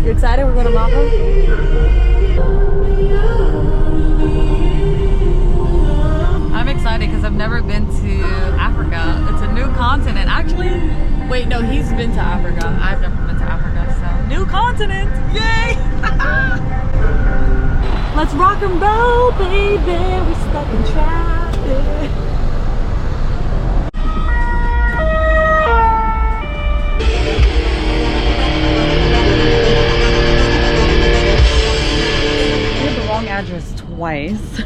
You excited? We're going to Morocco? I'm excited because I've never been to Africa. It's a new continent. Actually, wait, no, he's been to Africa. I've never been to Africa, so new continent. Yay! Let's rock and roll, baby. We're stuck in traffic. Address twice.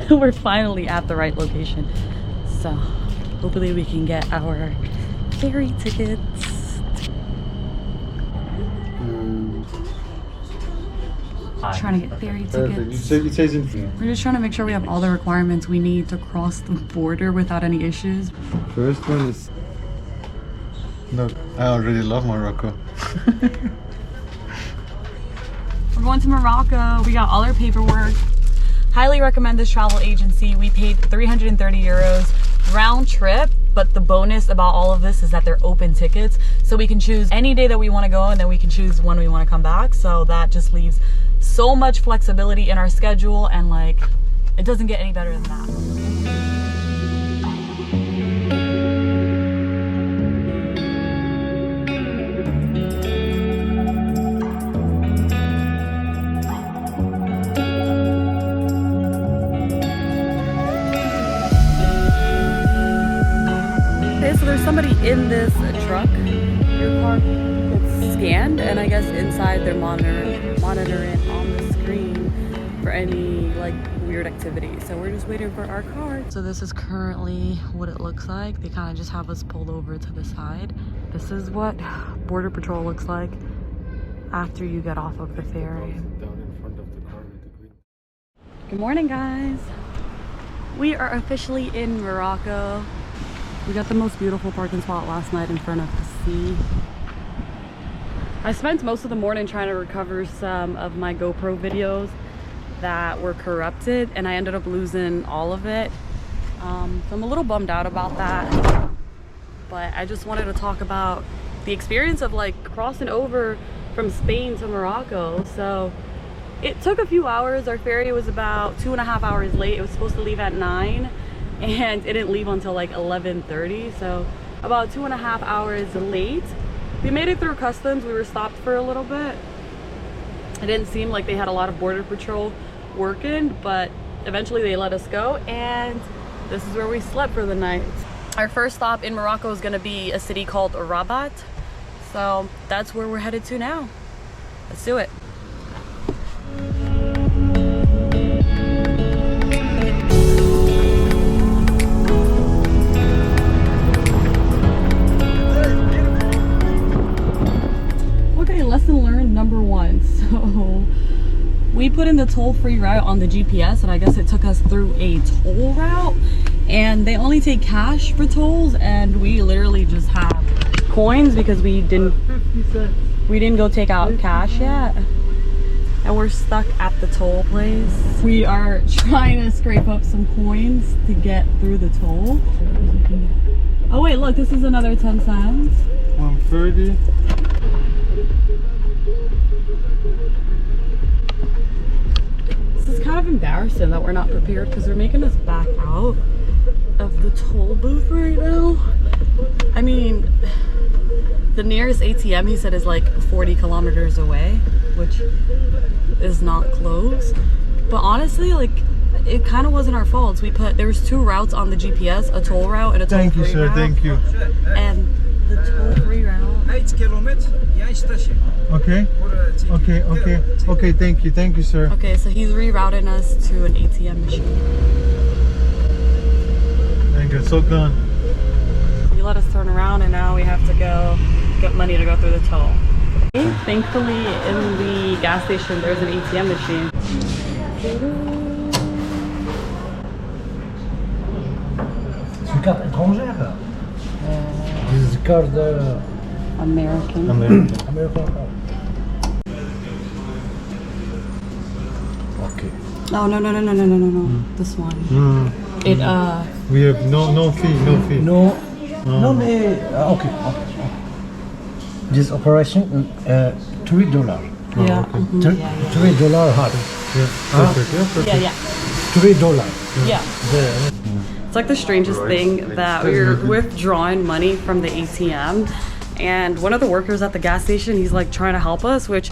We're finally at the right location, so hopefully we can get our ferry tickets. Trying to get ferry tickets. We're just trying to make sure we have all the requirements we need to cross the border without any issues. First one is... No, I already love Morocco. We're going to Morocco. We got all our paperwork. Highly recommend this travel agency. We paid 330 euros round trip, but the bonus about all of this is that they're open tickets. So we can choose any day that we want to go, and then we can choose when we want to come back. So that just leaves so much flexibility in our schedule, and like, it doesn't get any better than that. So there's somebody in this truck. Your car gets scanned, and I guess inside they're monitoring on the screen for any like weird activity. So we're just waiting for our car. So this is currently what it looks like. They kind of just have us pulled over to the side. This is what Border Patrol looks like after you get off of the ferry. Good morning, guys. We are officially in Morocco. We got the most beautiful parking spot last night in front of the sea. I spent most of the morning trying to recover some of my GoPro videos that were corrupted, and I ended up losing all of it. So I'm a little bummed out about that. But I just wanted to talk about the experience of like crossing over from Spain to Morocco. So it took a few hours. Our ferry was about 2.5 hours late. It was supposed to leave at 9. And it didn't leave until like 11:30, so about 2.5 hours late. We made it through customs. We were stopped for a little bit. It didn't seem like they had a lot of border patrol working, but eventually they let us go, and this is where we slept for the night. Our first stop in Morocco is going to be a city called Rabat, so that's where we're headed to now. Let's do it. Lesson learned number 1. So we put in the toll-free route on the GPS, and I guess it took us through a toll route, and they only take cash for tolls, and we literally just have coins because we didn't go take out cash yet, and we're stuck at the toll place. We are trying to scrape up some coins to get through the toll. Oh wait, look, this is another 10 cents. 130. This is kind of embarrassing that we're not prepared because they're making us back out of the toll booth right now. I mean, the nearest ATM, he said, is like 40 kilometers away, which is not close. But honestly, like, it kind of wasn't our fault. There was 2 routes on the GPS, a toll route and a toll-free route. Thank you, sir. Thank you. And the toll-free route. 8 kilometers, il y a une station. Okay. Okay, thank you, sir. Okay, so he's rerouting us to an ATM machine. Thank you, so gone. He let us turn around, and now we have to go get money to go through the toll. Thankfully, in the gas station, there's an ATM machine. C'est une carte étrangère. This is a card American. American card. Okay. Oh no. This one. It We have no fee. No, mais okay. This operation $3. Yeah. okay. Mhm. $3 hard. Yeah, perfect. Yeah, perfect. Yeah, yeah. $3. Yeah. It's like the strangest thing that we were withdrawing money from the ATM, and one of the workers at the gas station, he's like trying to help us, which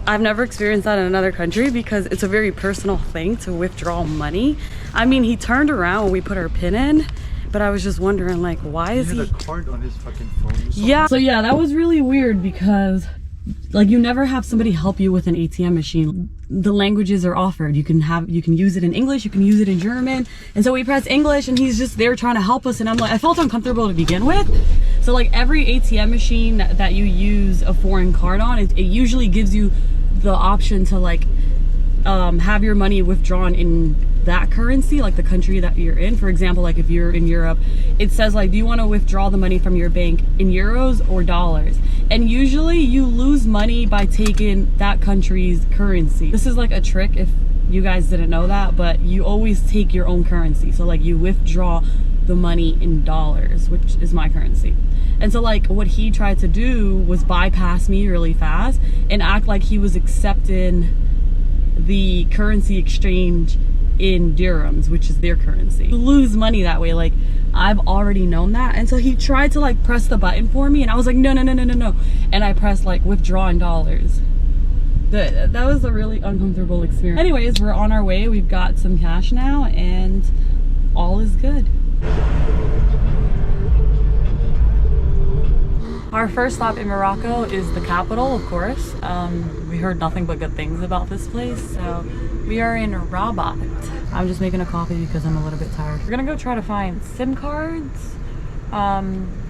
I've never experienced that in another country because it's a very personal thing to withdraw money. I mean, he turned around when we put our PIN in, but I was just wondering, like, why is he? He had a card on his fucking phone. Yeah. So yeah, that was really weird because like you never have somebody help you with an ATM machine. The languages are offered. You can use it in English, you can use it in German. And so we press English and he's just there trying to help us, and I'm like, I felt uncomfortable to begin with. So like every ATM machine that you use a foreign card on, it usually gives you the option to like have your money withdrawn in that currency, like the country that you're in. For example, like if you're in Europe, it says like, do you want to withdraw the money from your bank in euros or dollars? And usually you lose money by taking that country's currency. This is like a trick if you guys didn't know that, but you always take your own currency. So like you withdraw the money in dollars, which is my currency. And so like what he tried to do was bypass me really fast and act like he was accepting the currency exchange in dirhams, which is their currency. You lose money that way. Like I've already known that. And so he tried to like press the button for me and I was like, no. And I pressed like withdraw in dollars. That was a really uncomfortable experience. Anyways, we're on our way. We've got some cash now and all is good. Our first stop in Morocco is the capital, of course. We heard nothing but good things about this place, so we are in Rabat. I'm just making a coffee because I'm a little bit tired. We're gonna go try to find SIM cards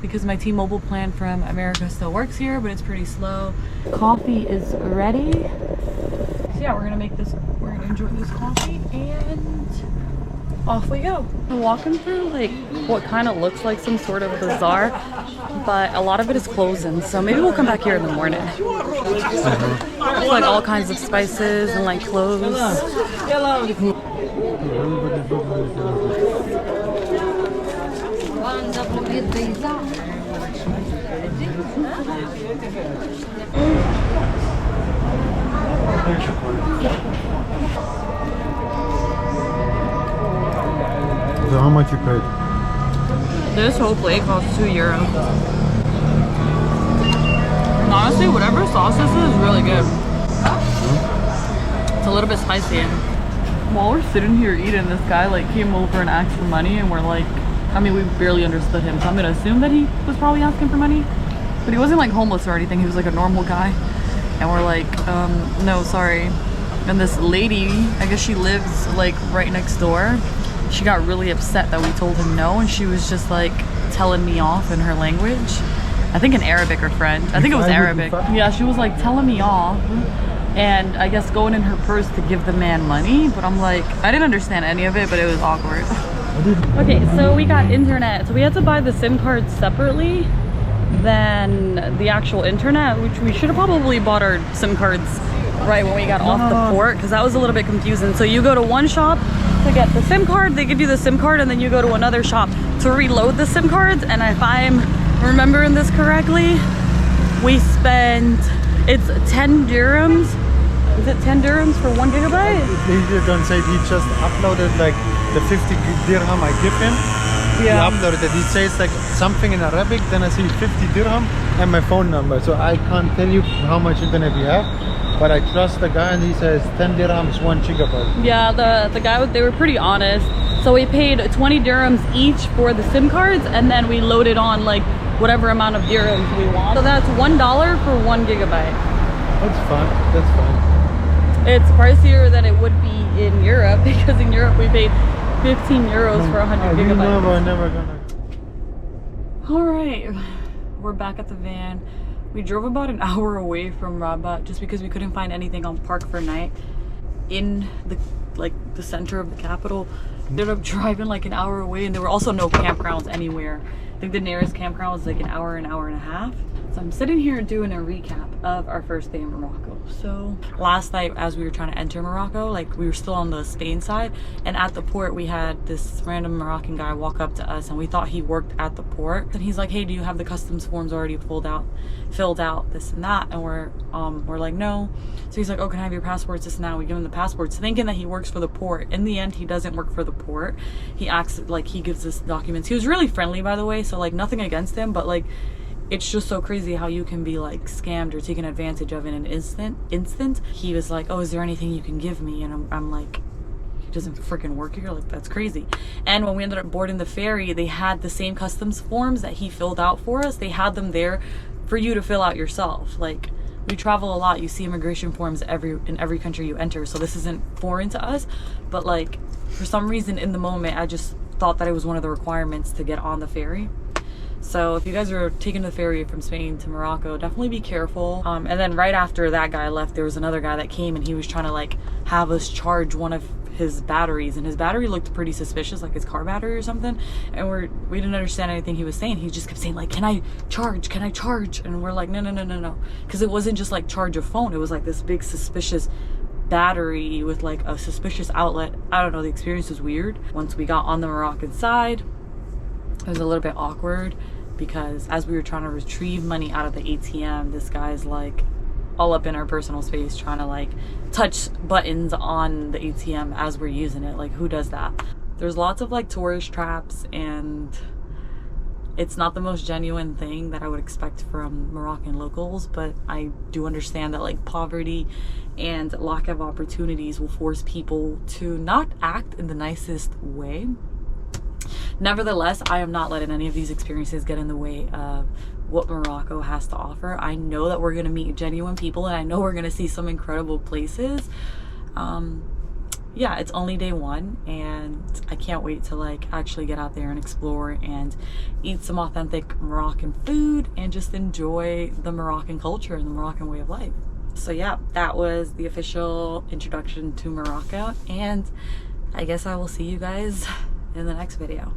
because my T-Mobile plan from America still works here, but it's pretty slow. Coffee is ready. So yeah, we're gonna enjoy this coffee and off we go. I'm walking through like what kind of looks like some sort of bazaar, but a lot of it is closing, so maybe we'll come back here in the morning. There's like all kinds of spices and like clothes. So how much you paid? This whole plate costs €2. And honestly, whatever sauce this is really good. It's a little bit spicy. While we're sitting here eating, this guy like came over and asked for money, and we're like, I mean, we barely understood him, so I'm gonna assume that he was probably asking for money. But he wasn't like homeless or anything, he was like a normal guy. And we're like, no, sorry. And this lady, I guess she lives like right next door. She got really upset that we told him no, and she was just like telling me off in her language. I think in Arabic or French. I think it was Arabic. Yeah, she was like telling me off, and I guess going in her purse to give the man money. But I'm like, I didn't understand any of it, but it was awkward. Okay, so we got internet. So we had to buy the SIM cards separately than the actual internet, which we should have probably bought our SIM cards right when we got off the port, because that was a little bit confusing. So you go to one shop to get the SIM card, they give you the SIM card, and then you go to another shop to reload the SIM cards. And if I'm remembering this correctly, we spent, it's 10 dirhams. Is it 10 dirhams for 1 gigabyte? He don't say, he just uploaded like the 50 dirham I give him. Yeah. He uploaded it. He says like something in Arabic, then I see 50 dirham and my phone number. So I can't tell you how much internet we have, but I trust the guy and he says 10 dirhams, 1 gigabyte. Yeah, the guy, they were pretty honest. So we paid 20 dirhams each for the SIM cards, and then we loaded on like whatever amount of dirhams we want. So that's $1 for 1 gigabyte. That's fine, that's fine. It's pricier than it would be in Europe, because in Europe we paid 15 euros for 100 gigabytes. Never gonna. All right, we're back at the van. We drove about an hour away from Rabat just because we couldn't find anything on Park for night in the center of the capital. Ended up driving like an hour away, and there were also no campgrounds anywhere. I think the nearest campground was like an hour and a half. So I'm sitting here doing a recap of our first day in Morocco. So last night as we were trying to enter Morocco, like we were still on the Spain side, and at the port we had this random Moroccan guy walk up to us and we thought he worked at the port. And he's like, hey, do you have the customs forms already filled out, this and that? And we're like, no. So he's like, oh, can I have your passports, this and that? We give him the passports thinking that he works for the port. In the end, he doesn't work for the port. He acts like he gives us documents. He was really friendly, by the way, so like nothing against him, but like it's just so crazy how you can be like scammed or taken advantage of in an instant. He was like, oh, is there anything you can give me? And I'm like, he doesn't freaking work here, like that's crazy. And when we ended up boarding the ferry, they had the same customs forms that he filled out for us. They had them there for you to fill out yourself. Like, we travel a lot, you see immigration forms in every country you enter, so this isn't foreign to us, but like for some reason in the moment I just thought that it was one of the requirements to get on the ferry. So if you guys are taking the ferry from Spain to Morocco, definitely be careful. And then right after that guy left, there was another guy that came and he was trying to like have us charge one of his batteries, and his battery looked pretty suspicious, like his car battery or something, and we didn't understand anything he was saying. He just kept saying like, can I charge, and we're like, no, because it wasn't just like charge a phone, it was like this big suspicious battery with like a suspicious outlet. I don't know, the experience was weird. Once we got on the Moroccan side, it was a little bit awkward because as we were trying to retrieve money out of the ATM, this guy's like all up in our personal space trying to like touch buttons on the ATM as we're using it. Like, who does that? There's lots of like tourist traps, and it's not the most genuine thing that I would expect from Moroccan locals, but I do understand that like poverty and lack of opportunities will force people to not act in the nicest way. Nevertheless, I am not letting any of these experiences get in the way of what Morocco has to offer. I know that we're going to meet genuine people, and I know we're going to see some incredible places. Yeah, it's only day one, and I can't wait to like actually get out there and explore and eat some authentic Moroccan food and just enjoy the Moroccan culture and the Moroccan way of life. So yeah, that was the official introduction to Morocco, and I guess I will see you guys in the next video.